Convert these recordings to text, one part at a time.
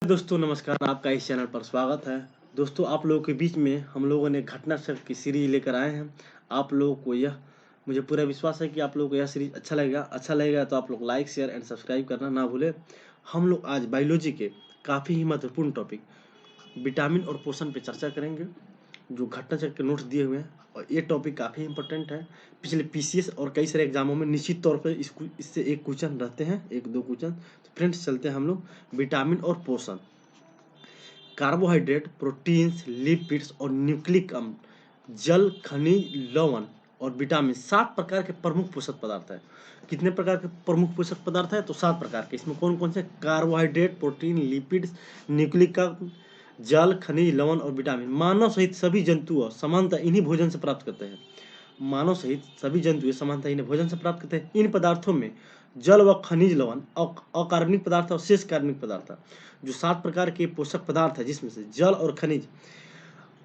दोस्तों नमस्कार, आपका इस चैनल पर स्वागत है। दोस्तों आप लोगों के बीच में हम लोगों ने घटना चक्र की सीरीज लेकर आए हैं। आप लोगों को यह मुझे पूरा विश्वास है कि आप लोगों को यह सीरीज अच्छा लगेगा तो आप लोग लाइक शेयर एंड सब्सक्राइब करना ना भूलें। हम लोग आज बायोलॉजी के काफ़ी ही महत्वपूर्ण टॉपिक विटामिन और पोषण पे चर्चा करेंगे, जो घटना चक्र के नोट्स दिए हुए हैं। और ये टॉपिक काफ़ी इंपॉर्टेंट है। पिछले पीसीएस और कई सारे एग्जामों में निश्चित तौर पर इससे एक क्वेश्चन रहते हैं, एक दो क्वेश्चन। तो फ्रेंड्स चलते हैं हम लोग विटामिन और पोषण। कार्बोहाइड्रेट, प्रोटीन्स, लिपिड्स और न्यूक्लिक अम्ल, जल, खनिज, लवण और विटामिन 7 प्रकार के प्रमुख पोषक पदार्थ है। कितने प्रकार के प्रमुख पोषक पदार्थ है? तो 7 प्रकार के। इसमें कौन कौन से? कार्बोहाइड्रेट, प्रोटीन, लिपिड्स, न्यूक्लिक अम्ल, जल, खनिज, लवण और विटामिन। मानव सहित सभी जंतु समानतः इन्हीं भोजन से प्राप्त करते हैं। मानव सहित सभी जंतु समानतः इन्हें भोजन से प्राप्त करते हैं। इन पदार्थों में जल व खनिज, लवण, अकार्बनिक पदार्थ और शेष कार्बनिक पदार्थ, जो 7 प्रकार के पोषक पदार्थ है, जिसमें से जल और खनिज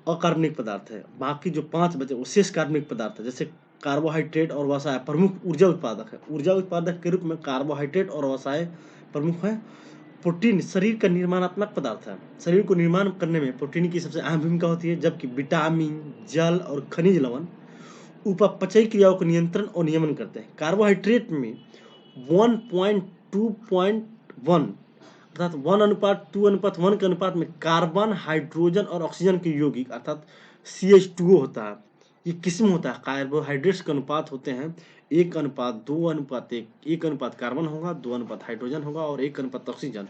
अकार्बनिक पदार्थ है। बाकी जो 5 बचे वो शेष कार्बनिक पदार्थ है। जैसे कार्बोहाइड्रेट और वसा प्रमुख ऊर्जा उत्पादक है। ऊर्जा उत्पादक के रूप में कार्बोहाइड्रेट और वसा प्रमुख है। प्रोटीन शरीर का निर्माणात्मक पदार्थ है। शरीर को निर्माण करने में प्रोटीन की सबसे अहम भूमिका होती है, जबकि विटामिन, जल और खनिज लवण उपापचयी क्रियाओं को नियंत्रण और नियमन करते हैं। कार्बोहाइड्रेट में 1:2:1 अर्थात 1:2:1 के अनुपात में कार्बन, हाइड्रोजन और ऑक्सीजन के यौगिक अर्थात CH2O होता है। ये किस्म होता है। कार्बोहाइड्रेट्स के अनुपात होते हैं 1:2:1, 1 कार्बन होगा, 2 हाइड्रोजन होगा और 1 ऑक्सीजन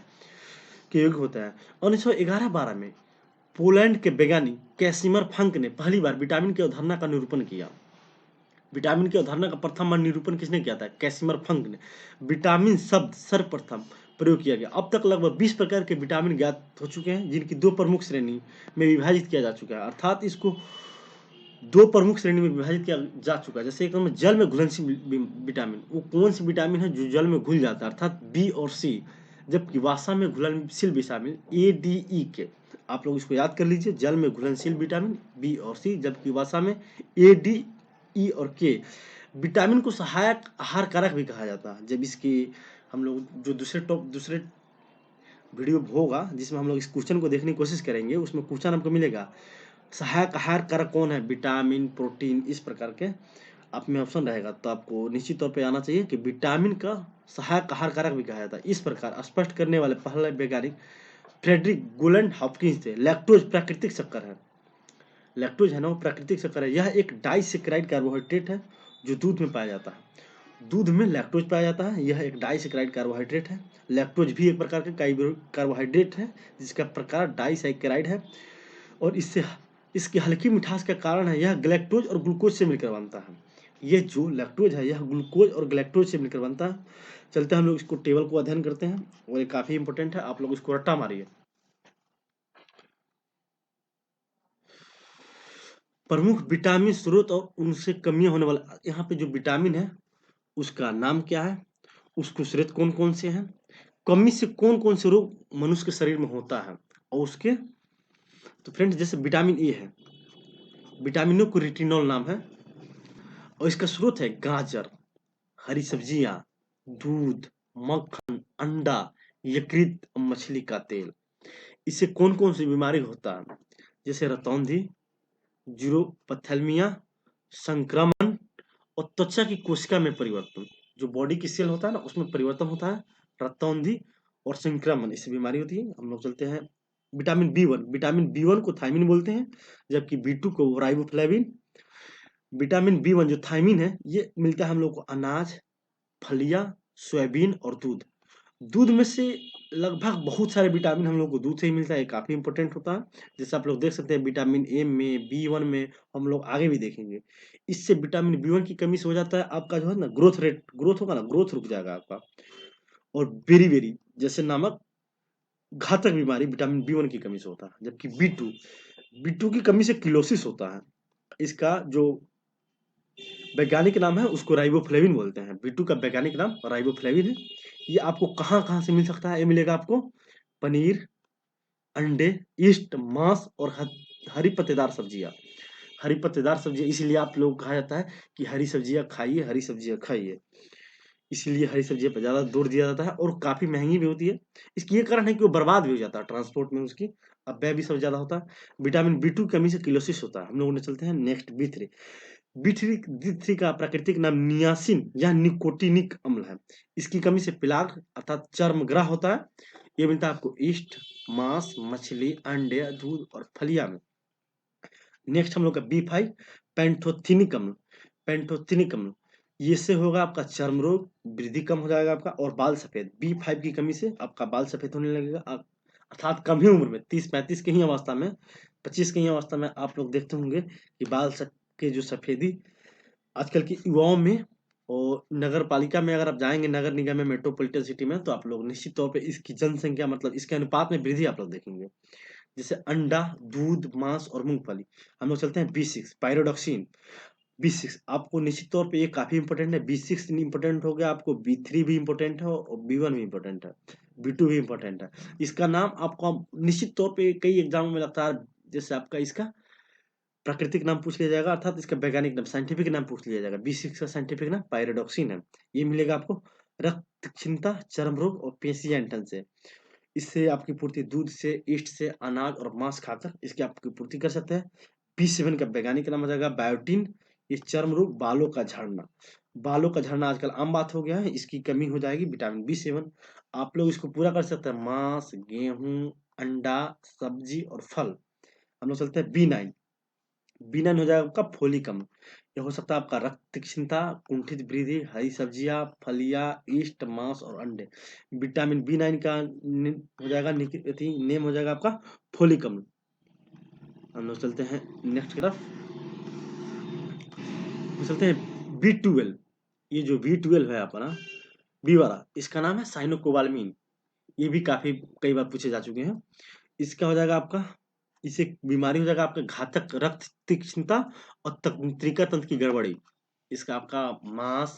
के योग होता है। 1911-12 में पोलैंड के वैज्ञानिक कैसिमर फंक ने पहली बार विटामिन की अवधारणा का निरूपण किया। विटामिन की अवधारणा का प्रथम बार निरूपण किसने किया था? कैसिमर फंक ने। विटामिन शब्द सर्वप्रथम प्रयोग किया गया। अब तक लगभग 20 प्रकार के विटामिन ज्ञात हो चुके हैं, जिनकी 2 प्रमुख श्रेणी में विभाजित किया जा चुका है। अर्थात इसको 2 प्रमुख श्रेणी में विभाजित किया जा चुका है। जैसे एक में जल में घुलनशील विटामिन, वो कौन सी विटामिन है जो जल में घुल जाता है, अर्थात बी और सी। जबकि वसा में घुलनशील विटामिन ADE के, आप लोग इसको याद कर लीजिए, जल में घुलनशील विटामिन बी और सी, जबकि वसा में ADE और के। विटामिन को सहायक आहार कारक भी कहा जाता है। जब इसकी हम लोग जो दूसरे वीडियो होगा जिसमें हम लोग इस क्वेश्चन को देखने की कोशिश करेंगे, उसमें क्वेश्चन आपको मिलेगा सहायक आहार कारक कौन है? विटामिन, प्रोटीन, इस प्रकार के आप में ऑप्शन रहेगा। तो आपको निश्चित तौर पे आना चाहिए कि विटामिन का सहायक आहार कारक भी कहा जाता है। इस प्रकार स्पष्ट करने वाले पहले वैज्ञानिक फ्रेडरिक गोलैंड हॉपकिंस थे। लैक्टोज प्राकृतिक शक्कर है। लैक्टोज है ना, वो प्राकृतिक शक्कर है। यह एक डाइसेकेराइड कार्बोहाइड्रेट है जो दूध में पाया जाता है। दूध में लैक्टोज पाया जाता है। यह एक डाइसेकेराइड कार्बोहाइड्रेट है। लैक्टोज भी एक प्रकार का कार्बोहाइड्रेट है जिसका प्रकार डाइसेकेराइड है और इसकी हल्की मिठास का कारण है यह ग्लैक्टोज और ग्लूकोज से मिलकर बनता है। ये जो लैक्टोज है यह ग्लूकोज और ग्लैक्टोज से मिलकर बनता है। चलते हैं हम लोग इसको टेबल को अध्ययन करते हैं और ये काफी इंपॉर्टेंट है, आप लोग इसको रट्टा मारिए। प्रमुख विटामिन स्रोत और उनसे कमियां होने वाला, यहाँ पे जो विटामिन है उसका नाम क्या है, उसके स्रोत कौन कौन से हैं, कमी से कौन कौन से रोग मनुष्य के शरीर में होता है और उसके। तो फ्रेंड्स जैसे विटामिन ए है, विटामिनों को रेटिनॉल नाम है और इसका स्रोत है गाजर, हरी सब्जियां, दूध, मक्खन, अंडा, यकृत, मछली का तेल। इससे कौन कौन सी बीमारी होता है? जैसे रतौंधी, जीरोपथैल्मिया, संक्रमण और त्वचा की कोशिका में परिवर्तन। जो बॉडी की सेल होता है ना, उसमें परिवर्तन होता है, रतौंधी और संक्रमण, इससे बीमारी होती है। हम लोग चलते हैं विटामिन B1। विटामिन B1 को थायमिन बोलते हैं, जबकि B2 को राइबोफ्लेविन। विटामिन B1 जो थायमिन है, ये मिलता है हम लोग को अनाज, फलियां, सोयाबीन और दूध। दूध में से लगभग बहुत सारे विटामिन हम लोग को दूध से ही मिलता है, काफी इंपॉर्टेंट होता है। जैसे आप लोग देख सकते हैं विटामिन ए में, B1 में, हम लोग आगे भी देखेंगे। इससे विटामिन B1 की कमी से हो जाता है आपका जो है ना ग्रोथ होगा ना, ग्रोथ रुक जाएगा आपका। और बेरी जैसे नामक घातक बीमारी विटामिन B1 की कमी से होता है। जबकि B2 की कमी से किलोसिस होता है। इसका जो वैज्ञानिक नाम है उसको राइबोफ्लेविन बोलते हैं। B2 का वैज्ञानिक नाम राइबोफ्लेविन है। ये आपको कहाँ कहाँ से मिल सकता है? ये मिलेगा आपको पनीर, अंडे, ईस्ट, मांस और हरी पत्तेदार सब्जियां। हरी पत्तेदार सब्जियां इसलिए आप लोग कहा जाता है कि हरी सब्जियां खाइए, हरी सब्जियां खाइए। इसलिए हरी सब्जियों पर ज़्यादा जोर दिया जाता है और काफ़ी महँगी भी होती है। इसकी ये कारण है कि वो बर्बाद भी हो जाता है ट्रांसपोर्ट में उसकी, अपव्यय भी सबसे ज़्यादा होता है। विटामिन बी2 की कमी से किलोसिस होता है। हम लोग चलते हैं नेक्स्ट बी3। बी3 का प्राकृतिक नाम नियासिन या निकोटिनिक अम्ल है। इसकी कमी से प्लाग अर्थात चर्मग्रह होता है। ये मिलता है आपको ईस्ट, मांस, मछली, अंडे, दूध और फलिया में। नेक्स्ट हम लोग का बी5 पेंटोथेनिक अम्ल। पेंटोथेनिक अम्ल ये से होगा आपका चर्म रोग, वृद्धि कम हो जाएगा आपका और बाल सफेद। बी5 की कमी से आपका बाल सफेद होने लगेगा अर्थात कम ही उम्र में 30-35 की ही अवस्था में, 25 की ही अवस्था में आप लोग देखते होंगे कि के जो सफेदी आजकल की युवाओं में और नगर पालिका में अगर आप जाएंगे, नगर निगम में, मेट्रोपॉलिटन सिटी में, तो आप लोग निश्चित तौर पे इसकी जनसंख्या मतलब इसके अनुपात में वृद्धि आप लोग देखेंगे। जैसे अंडा, दूध, मांस और मूंगफली। हम लोग चलते हैं बी6 पायरोडॉक्सिन। बी6 आपको निश्चित तौर पे ये काफी इंपॉर्टेंट है। बी6 इंपॉर्टेंट हो गया, आपको बी3 भी इंपॉर्टेंट है और बी1 भी इंपॉर्टेंट है, बी2 भी इंपॉर्टेंट है। इसका नाम आपको निश्चित तौर पे कई एग्जामों में लगता है, जैसे आपका इसका प्राकृतिक नाम पूछ लिया जाएगा अर्थात इसका वैज्ञानिक नाम, साइंटिफिक नाम पूछ लिया जाएगा। बी6 का साइंटिफिक नाम पायरोडॉक्सिन है। ये मिलेगा आपको रक्त क्षीणता, चर्म रोग और पेशिया ऐंठन से। इससे आपकी पूर्ति दूध से, ईस्ट से, अनाज और मांस खाकर इसकी आपकी पूर्ति कर सकते हैं। बी7 का वैज्ञानिक नाम हो जाएगा बायोटीन। ये चर्म रोग, बालों का झड़ना, बालों का झड़ना आजकल आम बात हो गया है, इसकी कमी हो जाएगी विटामिन बी7। आप लोग इसको पूरा कर सकते हैं मांस, गेहूं, अंडा, सब्जी और फल। हम लोग चलते हैं बी9। बी9 हो जाएगा आपका फोलिक अम्ल। ये हो सकता है आपका रक्त क्षीणता, कुंठित वृद्धि, हरी सब्जियां, फलियां, ईस्ट, मांस और अंडे। विटामिन बी9 का हो जाएगा नेम हो जाएगा आपका फोलिक अम्ल। हम लोग चलते हैं नेक्स्ट की तरफ। हम चलते हैं बी12। ये जो बी12 है अपना बी वाला, इसका नाम है साइनोकोबालमिन। ये भी काफी कई बार पूछे जा चुके हैं। इसका हो जाएगा आपका, इससे बीमारी हो जाएगा आपका घातक रक्त तीक्ष्णता और तंत्रिका तंत्र की गड़बड़ी। इसका आपका मांस,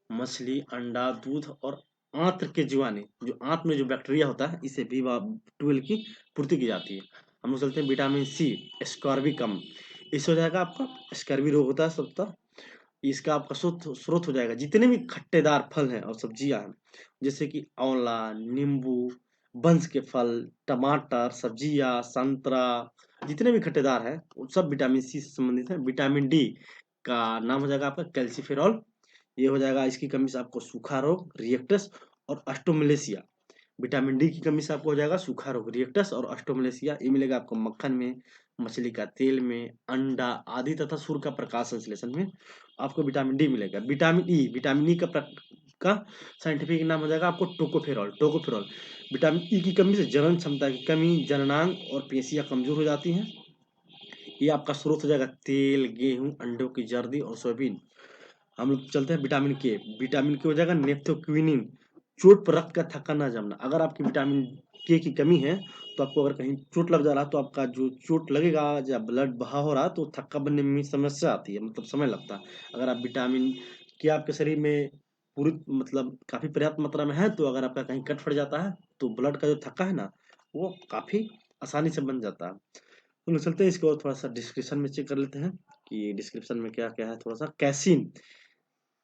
मछली, अंडा, दूध और आंत्र के जीवाणु, जो आंत्र में जो बैक्टीरिया होता है, इसे भी 12 की पूर्ति की जाती है। हम लोग चलते हैं विटामिन सी स्कॉर्बिक अम्ल। इससे हो जाएगा आपका स्कर्वी रोग होता है सबका। इसका आपका स्रोत हो जाएगा जितने भी खट्टेदार फल हैं और सब्जियां हैं, जैसे कि आंवला, नींबू, बंस के फल, टमाटर, सब्जियां, संतरा, जितने भी खट्टेदार हैं वो सब विटामिन सी से संबंधित है। विटामिन डी का नाम हो जाएगा आपका कैल्सीफेरॉल। ये हो जाएगा इसकी कमी से आपको सूखा रोग, रिएक्टस और ऑस्टोमलेशिया। विटामिन डी की कमी से आपको हो जाएगा सूखा रोग, रिएक्टस और ऑस्टोमलेशिया। ये मिलेगा आपको मक्खन में, मछली का तेल में, अंडा आदि तथा सूर्य का प्रकाश संश्लेषण में आपको विटामिन डी मिलेगा। विटामिन ई का साइंटिफिक नाम हो जाएगा आपको टोकोफेरॉल। टोकोफेरॉल विटामिन ई की कमी से जनन क्षमता की कमी, जननांग और पेशियां कमजोर हो जाती हैं। ये आपका स्रोत हो जाएगा तेल, गेहूं, अंडों की जर्दी और सोयाबीन। हम लोग चलते हैं विटामिन के। विटामिन के हो जाएगा नेप्थोक्विनिन, चोट पर रक्त का थक्का ना जमना। अगर आपकी विटामिन के की कमी है तो आपको अगर कहीं चोट लग जा रहा है तो आपका जो चोट लगेगा या ब्लड बहा हो रहा तो थक्का बनने में समस्या आती है, मतलब समय लगता है। अगर आप विटामिन के आपके शरीर में पूरी मतलब काफी पर्याप्त मात्रा में है, तो अगर आपका कहीं कट फट जाता है तो ब्लड का जो थक्का है ना, वो काफी आसानी से बन जाता है। तो लोग चलते हैं इसको और थोड़ा सा डिस्क्रिप्शन में चेक कर लेते हैं कि डिस्क्रिप्शन में क्या क्या है। थोड़ा सा कैसीन,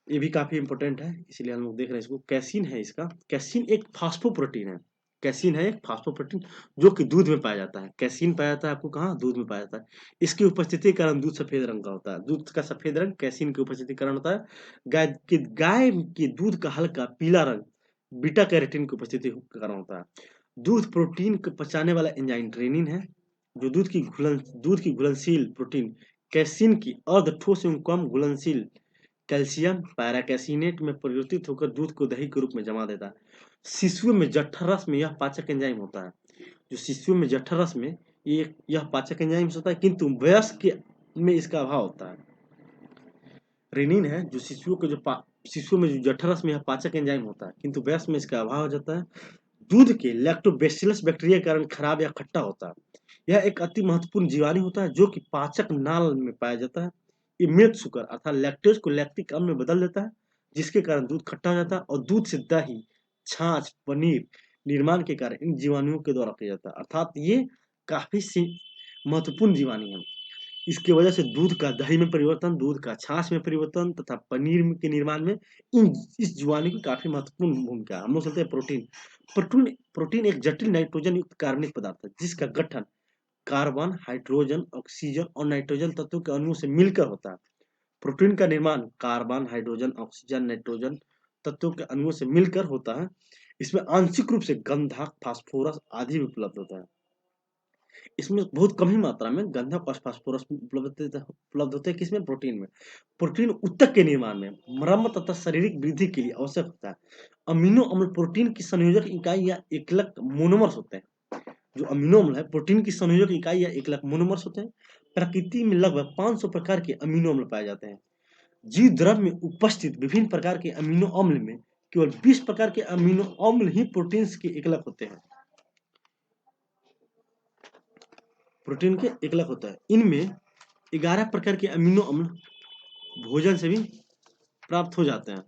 ये भी काफी इंपॉर्टेंट है, इसीलिए हम लोग देख रहे हैं इसको। कैसीन है इसका, कैसीन एक फास्फोप्रोटीन है। कैसीन है एक फास्फोप्रोटीन जो कि दूध में पाया जाता है। कैसीन पाया जाता है आपको कहाँ, दूध में पाया जाता है। इसकी उपस्थिति के कारण दूध सफेद रंग का होता है। दूध का सफेद रंग कैसीन की उपस्थिति के कारण होता है। गाय के दूध का हल्का पीला रंग बीटा कैरोटीन की उपस्थिति के कारण होता है। दूध प्रोटीन को पचाने वाला एंजाइम ट्रेनिन है। जो दूध की घुलनशील प्रोटीन कैसीन की अर्ध ठोस एवं कम घुलनशील कैल्शियम पैराकैसिनेट में परिवर्तित होकर दूध को दही के रूप में जमा देता है। शिशुओं में जठर में यह पाचक एंजाइम होता है। जो शिशुओं में जठर में यह पाचक एंजाइम होता है, किंतु वयस्क में इसका अभाव होता है। रेनिन है जो शिशुओं में जो जठर में यह पाचक एंजाइम होता है, किंतु वयस्क में इसका अभाव हो जाता है। दूध के लैक्टोबैसिलस बैक्टीरिया के कारण खराब या खट्टा होता है। यह एक अति महत्वपूर्ण जीवाणु होता है जो कि पाचक नाल में पाया जाता है। ये मृत शुगर अर्थात लैक्टोज को लैक्टिक अम्ल में बदल देता है, जिसके कारण दूध खट्टा हो जाता है और दूध से दही, छाछ, पनीर निर्माण के कार्य इन जीवाणुओं के द्वारा किया जाता है। अर्थात ये काफी महत्वपूर्ण जीवाणु है। इसकी वजह से दूध का दही में परिवर्तन, दूध का छाछ में परिवर्तन तथा पनीर के निर्माण में इस जीवाणु की काफी महत्वपूर्ण भूमिका है। हम लोग चलते हैं प्रोटीन। प्रोटीन एक जटिल नाइट्रोजन युक्त कार्बनिक पदार्थ है जिसका गठन कार्बन, हाइड्रोजन, ऑक्सीजन और नाइट्रोजन तत्वों के अणुओं से मिलकर होता है। प्रोटीन का निर्माण कार्बन, हाइड्रोजन, ऑक्सीजन, नाइट्रोजन तत्वों के अणुओं से मिलकर होता है। इसमें आंशिक रूप से गंधक, फास्फोरस आदि भी उपलब्ध होता है। इसमें बहुत कम ही मात्रा में गंधक और फास्फोरस उपलब्ध होते हैं। किसमें? प्रोटीन में। प्रोटीन ऊतक के निर्माण में, मरम्मत तथा शारीरिक वृद्धि के लिए आवश्यक होता है। अमीनो अम्ल प्रोटीन की संयोजक इकाई या एकलक मोनोमर्स होते हैं। जो अमीनो अम्ल है प्रोटीन की संयोजक इकाई या एकलक मोनोमर्स होते हैं। प्रकृति में लगभग 500 प्रकार के अमीनो अम्ल पाए जाते हैं। जीव द्रव में उपस्थित विभिन्न प्रकार के अमीनो अम्ल में केवल 20 प्रकार के अमीनो अम्ल ही प्रोटीन्स के एकलक होते हैं। प्रोटीन के एकलक होता है। इनमें 11 प्रकार के अमीनो अम्ल भोजन से भी प्राप्त हो जाते हैं।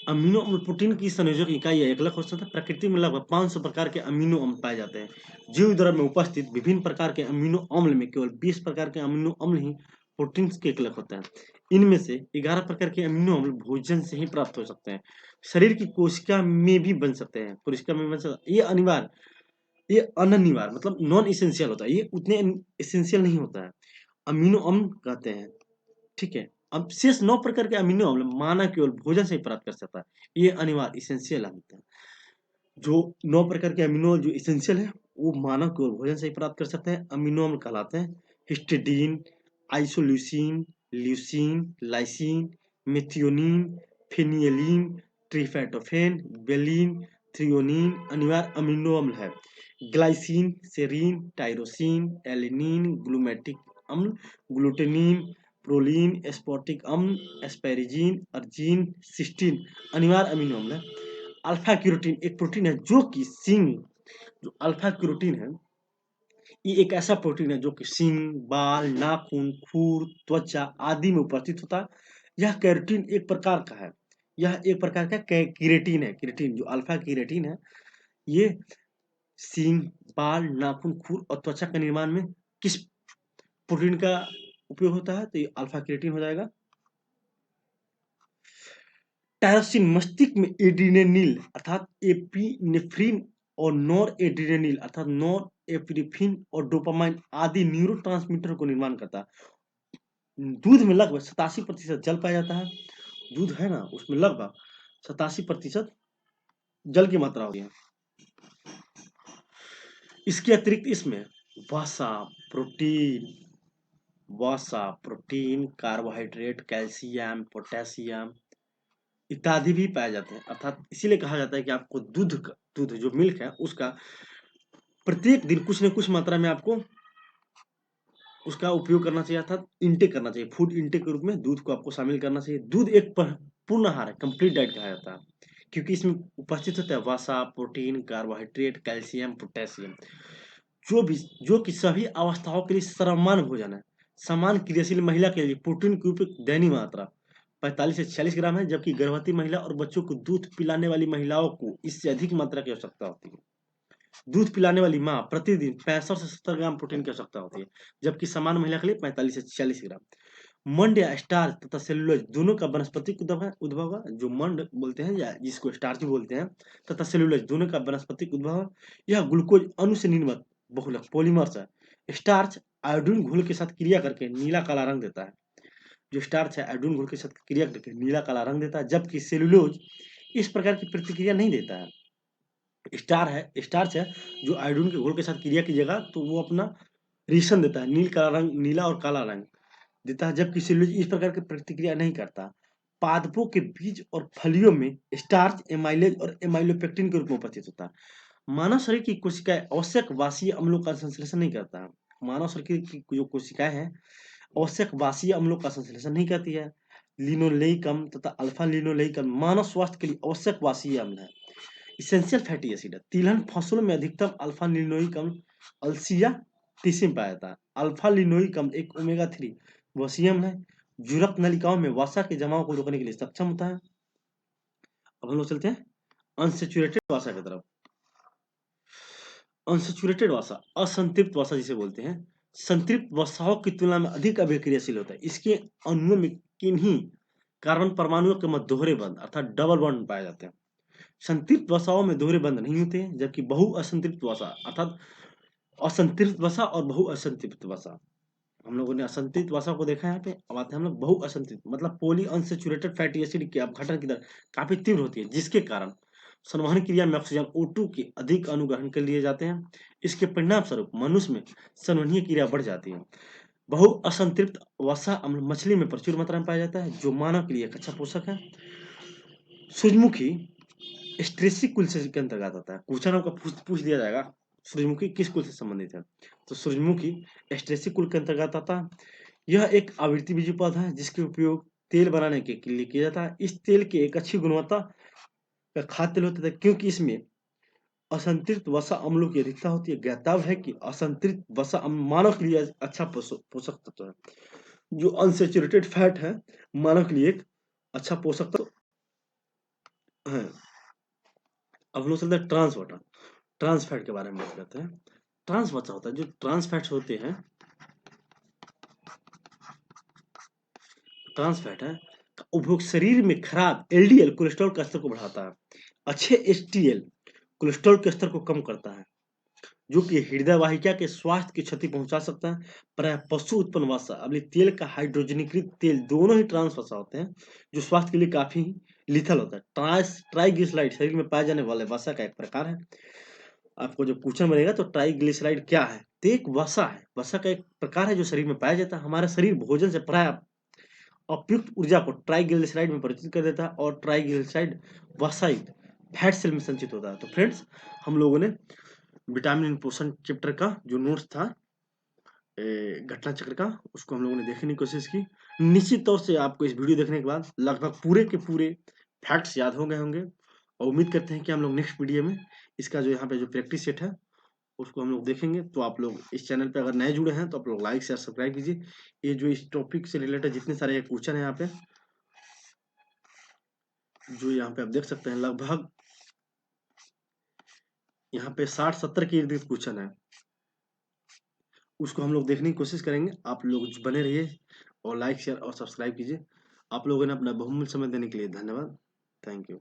अमीनो अम्ल प्रोटीन की संयोजक इकाई या एकलक हो सकता है। प्रकृति में लगभग 500 प्रकार के अमीनो अम्ल पाए जाते हैं। जीव द्रव में उपस्थित विभिन्न प्रकार के अमीनो अम्ल में केवल 20 प्रकार के अमीनो अम्ल ही प्रोटीन के एकलक होते हैं। इनमें से 11 प्रकार के अमीनो अम्ल भोजन से ही प्राप्त हो सकते हैं। शरीर की कोशिका में भी बन सकते हैं। कोशिका में बन सकते हैं। ये अननिवार्य मतलब नॉन इसेंशियल होता है। ये उतने इसेंशियल नहीं होता है। अमीनो अम्ल कहते हैं। ठीक है। अब शेष 9 प्रकार के अमीनो अम्ल मानव केवल भोजन से ही प्राप्त कर सकता है। ये अनिवार्य इसेंशियल होता है। जो 9 प्रकार के अमीनो जो इसेंशियल है वो मानव केवल भोजन से ही प्राप्त कर सकते हैं। अमीनो अम्ल कहलाते हैं histidine, isoleucine, leucine, lysine, methionine, phenylalanine, tryptophan, valine, threonine अनिवार्य अमीनो अम्ल है। Glycine, serine, tyrosine, alanine, glutamic अम्ल, ग्लूटेनिन, प्रोलीन, एस्पार्टिक अम्ल, एस्पेरिजीन, अर्जिन, सिस्टीन अनिवार्य अमीनो अम्ल है। अल्फा क्यूरोटीन एक प्रोटीन है जो कि जो अल्फा क्यूरोटीन है ये एक ऐसा प्रोटीन है जो कि सींग, बाल, नाखून, खुर, त्वचा आदि में उपस्थित होता है। यह कैरोटीन एक प्रकार का है। यह एक प्रकार का कीरेटिन है। कीरेटिन जो अल्फा कीरेटिन है ये सींग, बाल, नाखून, खुर और त्वचा के निर्माण में किस प्रोटीन का उपयोग होता है? तो ये अल्फा क्रिएटिन हो जाएगा। टायरोसिन मस्तिष्क में एड्रेनलिन अर्थात एपिनेफ्रिन और नॉर एड्रेनलिन अर्थात नॉर एपिनेफ्रिन और डोपामाइन आदि न्यूरोट्रांसमीटर को निर्माण करता है। दूध में लगभग 87% जल पाया जाता है। दूध है ना उसमें लगभग 87% जल की मात्रा होती है। इसके अतिरिक्त इसमें वसा, प्रोटीन, कार्बोहाइड्रेट, कैल्शियम, पोटेशियम इत्यादि भी पाए जाते हैं। अर्थात इसीलिए कहा जाता है कि आपको दूध जो मिल्क है उसका प्रत्येक दिन कुछ न कुछ मात्रा में आपको उसका उपयोग करना चाहिए अर्थात इनटेक करना चाहिए। फूड इनटेक के रूप में दूध को आपको शामिल करना चाहिए। दूध एक पूर्ण आहार है, कंप्लीट डाइट कहा जाता है क्योंकि इसमें उपस्थित होता है वसा, प्रोटीन, कार्बोहाइड्रेट, कैल्शियम, पोटेशियम जो कि सभी अवस्थाओं के लिए सर्वमान्य भोजन है। समान क्रियाशील महिला के लिए प्रोटीन की उपयुक्त दैनिक मात्रा 45 से 46 ग्राम है जबकि गर्भवती महिला और बच्चों को दूध पिलाने वाली महिलाओं को इससे अधिक मात्रा की आवश्यकता होती है। दूध पिलाने वाली माँ प्रतिदिन 65 से 70 ग्राम प्रोटीन की आवश्यकता होती है जबकि समान महिला के लिए 45 से 40 ग्राम। मंड या स्टार्च तथा सेलुलोज दोनों का वनस्पतिक उद्भव है। जो मंड बोलते हैं या जिसको स्टार्च भी बोलते हैं तथा सेलुलोज दोनों का वनस्पतिक उद्भव है। यह ग्लूकोज अणु से निर्मित बहुलक पॉलीमर्स है। स्टार्च आयोडीन घोल के साथ क्रिया करके नीला काला रंग देता है। जो स्टार्च है आयोडीन घोल के साथ क्रिया करके नीला काला रंग देता है जबकि सेलुलोज इस प्रकार की प्रतिक्रिया नहीं देता है। स्टार्च है जो आयोडीन के घोल के साथ क्रिया कीजिएगा तो वो अपना रिएक्शन देता है नीला और काला रंग देता है जबकि सेलुलोज इस प्रकार की प्रतिक्रिया नहीं करता। पादपों के बीज और फलियों में स्टार्च एमाइलेज और एमाइलोपेक्टिन के रूप में उपस्थित होता है। मानव शरीर की कोशिकाएं आवश्यक वाषीय अम्लों का संश्लेषण नहीं करता है। मानव शरीर की जो कोशिकाएं हैं आवश्यक वाषीय अम्लों का संश्लेषण नहीं करती है। लिनोलेइक अम्ल तथा अल्फा लिनोलेइक अम्ल मानव स्वास्थ्य के लिए आवश्यक वाषीय अम्ल है। इसेंशियल फैटी एसिड है। तिलहन फसलों में अधिकतम अल्फा लिनोइक अम्ल अलसिया तीसी में पाया जाता है। अल्फा लिनोइक अम्ल एक ओमेगा 3 वसीय अम्ल है। जुरक नलिकाओं में वसा के जमाव को रोकने के लिए सक्षम होता है। अब हम लोग चलते हैं अनसेचुरेटेड वसा की तरफ। अनसैचुरेटेड वसा, असंतृप्त वसा जिसे बोलते हैं, संतृप्त वसाओं की तुलना में अधिक अभिक्रियाशील होता है। इसके अणुओं में किन्हीं कार्बन परमाणुओं के मध्य दोहरे बंध अर्थात डबल बॉन्ड पाए जाते हैं। संतृप्त वसाओं में दोहरे बंध नहीं होते हैं, जबकि बहु असंतृप्त वसा अर्थात असंतृप्त वसा और बहु असंतृप्त वसा, हम लोगों ने असंतृप्त वसा को देखा है यहाँ पे। अब आते हैं हम लोग बहु असंतृप्त मतलब पॉली अनसैचुरेटेड फैटी एसिड की अपघटन की दर काफी तीव्र होती है, जिसके कारण संवहन क्रिया में ऑक्सीजन O2 के अधिक अनुग्रहण कर लिए जाते हैं। इसके परिणाम स्वरूप मनुष्य में संवहनीय क्रिया बढ़ जाती है। बहु असंतृप्त वसा अम्ल मछली में प्रचुर मात्रा में पाया जाता है, जो मानव के लिए एक अच्छा पोषक है। सूर्यमुखी स्ट्रेसी कुल से के अंतर्गत आता है। क्वेश्चन आपका पूछ दिया जाएगा सूर्यमुखी किस कुल से संबंधित है, तो सूर्यमुखी स्ट्रेसी कुल के अंतर्गत आता है। यह एक आवृत्तिबीजी पौधा है जिसके उपयोग तेल बनाने के लिए किया जाता है। इस तेल की एक अच्छी गुणवत्ता का खाद्य तेल होता है, क्योंकि इसमें असंतृप्त वसा अम्लों की अधिकता होती है। ज्ञातव्य है कि असंतृप्त वसा अम्ल मानव के लिए अच्छा पोषक तत्व है। जो अनसेचुरेटेड फैट है मानव के लिए एक अच्छा पोषक तत्व है। अब हम लोग चलते हैं ट्रांस वाटर, ट्रांस फैट के बारे में बात करते हैं। ट्रांस वसा होता है, जो ट्रांस फैट्स होते हैं, ट्रांस फैट है का उपभोग शरीर में खराब एलडीएल कोलेस्ट्रॉल के स्तर को बढ़ाता है, अच्छे एचडीएल कोलेस्ट्रॉल के स्तर को कम करता है, जो कि हृदय वाहिका के स्वास्थ्य की क्षति पहुंचा सकता है। प्राय पशु उत्पन्न वसा अम्लीय तेल का हाइड्रोजनीकृत तेल दोनों ही ट्रांस वसा होते हैं, जो स्वास्थ्य के लिए काफी लिथल होता है। ट्राइग्लिसराइड शरीर में पाए जाने वाले वसा का एक प्रकार है। आपको जब क्वेश्चन बनेगा तो ट्राइग्लिसराइड क्या है, तो एक वसा है, वसा का एक प्रकार है जो शरीर में पाया जाता है। हमारा शरीर भोजन से प्राय उपयुक्त ऊर्जा को ट्राइग्लिसराइड में परिवर्तित कर देता है, और ट्राइग्लिसराइड वसायुक्त फैट सेल में संचित होता है। तो फ्रेंड्स, हम लोगों ने विटामिन पोषण चैप्टर का जो नोट्स था घटना चक्र का, उसको हम लोगों ने देखने की कोशिश की। निश्चित तौर से आपको इस वीडियो देखने के बाद लगभग पूरे के पूरे फैक्ट्स याद हो गए होंगे, और उम्मीद करते हैं कि हम लोग नेक्स्ट वीडियो में इसका जो यहाँ पे जो प्रैक्टिस सेट है उसको हम लोग देखेंगे। तो आप लोग इस चैनल पे अगर नए जुड़े हैं तो आप लोग लाइक शेयर सब्सक्राइब कीजिए। ये जो इस टॉपिक से रिलेटेड जितने सारे क्वेश्चन है यहाँ पे, जो यहाँ पे आप देख सकते हैं, लगभग यहाँ पे 60-70 के इर्द-गिर्द क्वेश्चन है, उसको हम लोग देखने की कोशिश करेंगे। आप लोग बने रहिए और लाइक शेयर और सब्सक्राइब कीजिए। आप लोगों ने अपना बहुमूल्य समय देने के लिए धन्यवाद। Thank you.